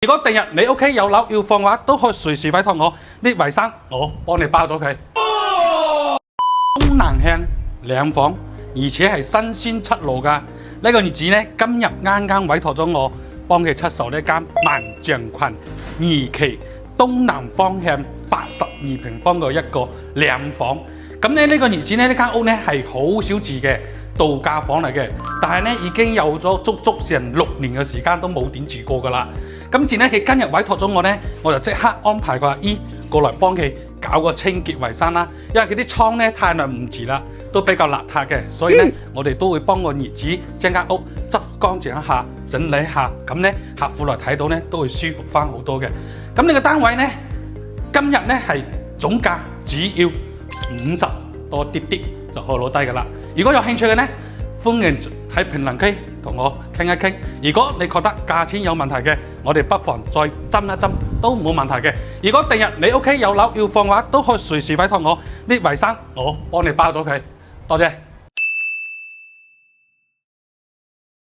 如果第日你屋企有樓要放嘅話，都可以隨時委託我啲維生，我幫你包咗佢。東南向兩房，而且係新鮮出爐㗎。呢個業主呢，今日啱啱委託咗我幫佢出售呢間萬象群二期東南方向82平方嘅一個兩房。咁咧呢個業主呢，呢間屋呢係好少住嘅度假房嚟嘅，但係呢已經有咗足成6年嘅時間都冇點住過㗎啦。今次呢，佢今日委託咗我呢，我就即刻安排個阿姨過嚟幫佢搞個清潔衞生啦。因為佢啲倉呢太耐唔住啦，都比較邋遢嘅，所以呢，我哋都會幫個業主將間屋執乾淨一下、整理一下，咁呢，客戶來睇到呢都會舒服翻好多嘅。咁呢個單位呢，今日呢係總價只要50多啲就可以攞低㗎啦。如果有興趣嘅呢，歡迎喺評論區同我傾一傾。如果你覺得價錢有問題嘅，我哋不妨再斟一斟都冇問題嘅。如果第日你屋企有樓要放嘅話，都可以隨時委託我啲維生，我幫你包咗佢。多謝。